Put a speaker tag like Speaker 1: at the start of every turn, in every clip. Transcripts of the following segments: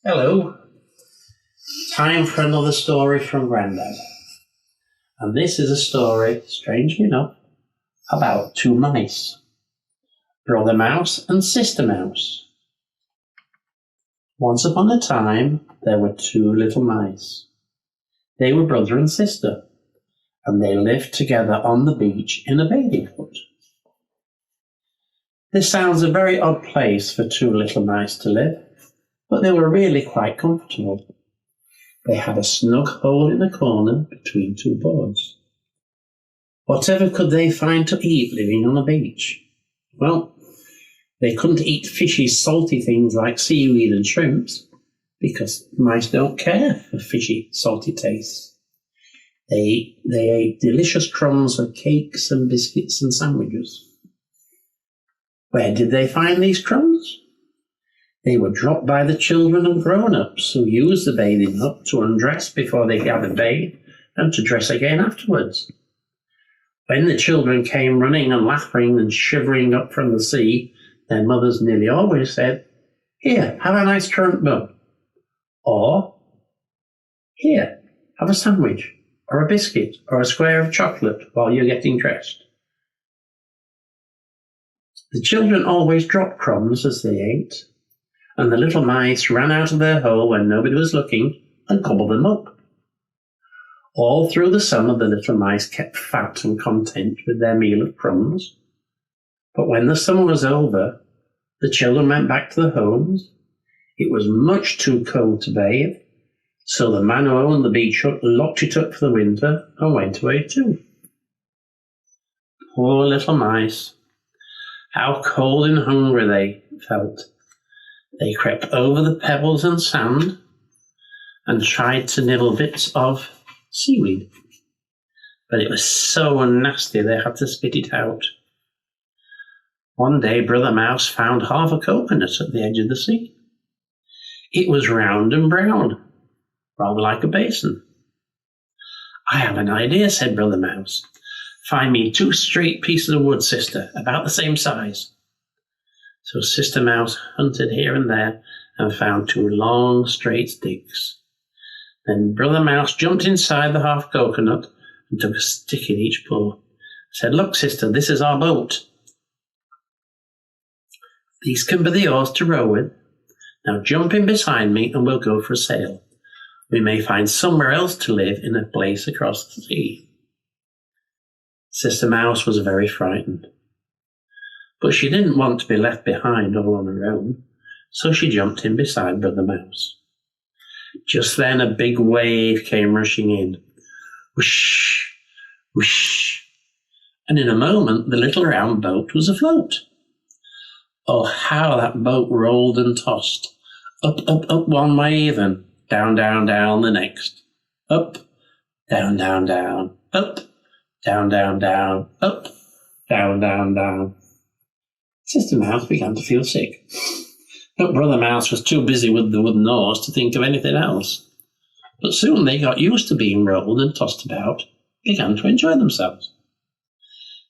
Speaker 1: Hello. Time for another story from Grandad. And this is a story, strangely enough, about two mice. Brother Mouse and Sister Mouse. Once upon a time, there were two little mice. They were brother and sister, and they lived together on the beach in a bathing hut. This sounds a very odd place for two little mice to live, but they were really quite comfortable. They had a snug hole in the corner between two boards. Whatever could they find to eat living on a beach? Well, they couldn't eat fishy, salty things like seaweed and shrimps, because mice don't care for fishy, salty tastes. They ate delicious crumbs of cakes and biscuits and sandwiches. Where did they find these crumbs? They were dropped by the children and grown-ups who used the bathing hut to undress before they had a bathe and to dress again afterwards. When the children came running and laughing and shivering up from the sea, their mothers nearly always said, "Here, have a nice currant bun," or "Here, have a sandwich, or a biscuit, or a square of chocolate while you're getting dressed." The children always dropped crumbs as they ate, and the little mice ran out of their hole when nobody was looking and gobbled them up. All through the summer the little mice kept fat and content with their meal of crumbs. But when the summer was over, the children went back to their homes. It was much too cold to bathe, so the man who owned the beach hut locked it up for the winter and went away too. Poor little mice. How cold and hungry they felt. They crept over the pebbles and sand and tried to nibble bits of seaweed, but it was so nasty they had to spit it out. One day Brother Mouse found half a coconut at the edge of the sea. It was round and brown, rather like a basin. "I have an idea," said Brother Mouse. "Find me two straight pieces of wood, sister, about the same size." So Sister Mouse hunted here and there and found two long, straight sticks. Then Brother Mouse jumped inside the half coconut and took a stick in each paw. Said, "Look, sister, this is our boat. These can be the oars to row with. Now jump in beside me and we'll go for a sail. We may find somewhere else to live in a place across the sea." Sister Mouse was very frightened, but she didn't want to be left behind all on her own, so she jumped in beside Brother Mouse. Just then a big wave came rushing in. Whoosh, whoosh, and in a moment the little round boat was afloat. Oh, how that boat rolled and tossed. Up, up, up one way even, down, down, down the next. Up, down, down, down, up, down, down, down, up, down, down, down. Sister Mouse began to feel sick, but Brother Mouse was too busy with the wooden oars to think of anything else. But soon they got used to being rolled and tossed about, began to enjoy themselves.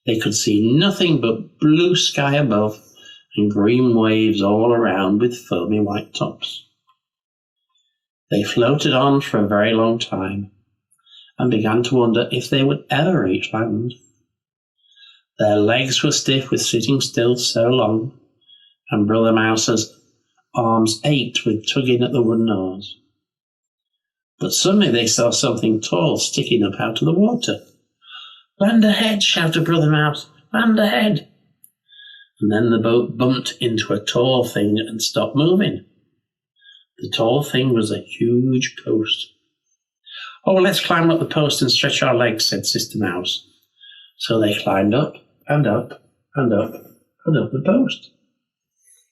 Speaker 1: They could see nothing but blue sky above and green waves all around with foamy white tops. They floated on for a very long time and began to wonder if they would ever reach land. Their legs were stiff with sitting still so long, and Brother Mouse's arms ached with tugging at the wooden oars. But suddenly they saw something tall sticking up out of the water. "Land ahead!" shouted Brother Mouse. "Land ahead!" And then the boat bumped into a tall thing and stopped moving. The tall thing was a huge post. "Oh, let's climb up the post and stretch our legs," said Sister Mouse. So they climbed up and up and up and up the post.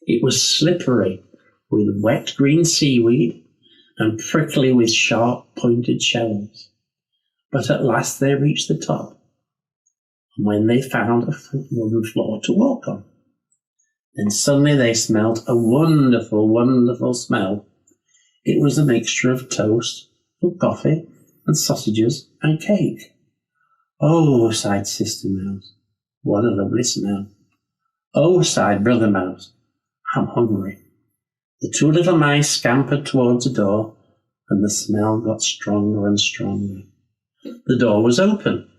Speaker 1: It was slippery with wet green seaweed and prickly with sharp pointed shells. But at last they reached the top, and when they found a wooden floor to walk on, then suddenly they smelled a wonderful, wonderful smell. It was a mixture of toast and coffee and sausages and cake. "Oh," sighed Sister Mouse, "what a lovely smell." "Oh," sighed Brother Mouse, "I'm hungry." The two little mice scampered towards the door, and the smell got stronger and stronger. The door was open,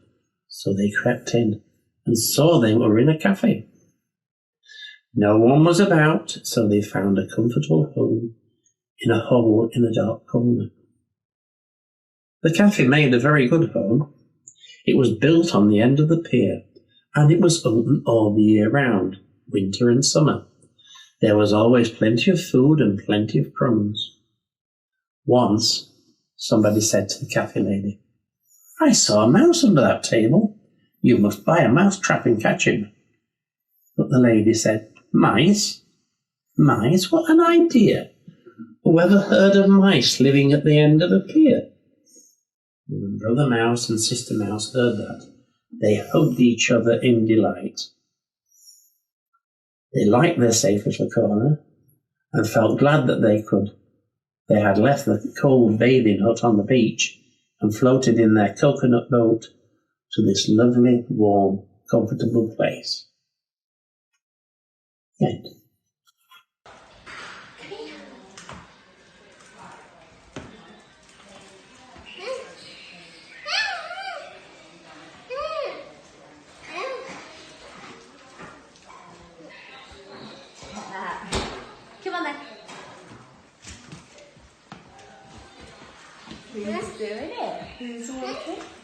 Speaker 1: so they crept in and saw they were in a cafe. No one was about, so they found a comfortable home in a hole in a dark corner. The cafe made a very good home. It was built on the end of the pier, and it was open all the year round, winter and summer. There was always plenty of food and plenty of crumbs. Once, somebody said to the cafe lady, "I saw a mouse under that table. You must buy a mouse trap and catch him." But the lady said, "Mice? Mice? What an idea! Whoever heard of mice living at the end of a pier?" When Brother Mouse and Sister Mouse heard that, they hugged each other in delight. They liked their safe little corner and felt glad that they had left the cold bathing hut on the beach and floated in their coconut boat to this lovely, warm, comfortable place. End.
Speaker 2: Come on then. Who's doing it? Who's working?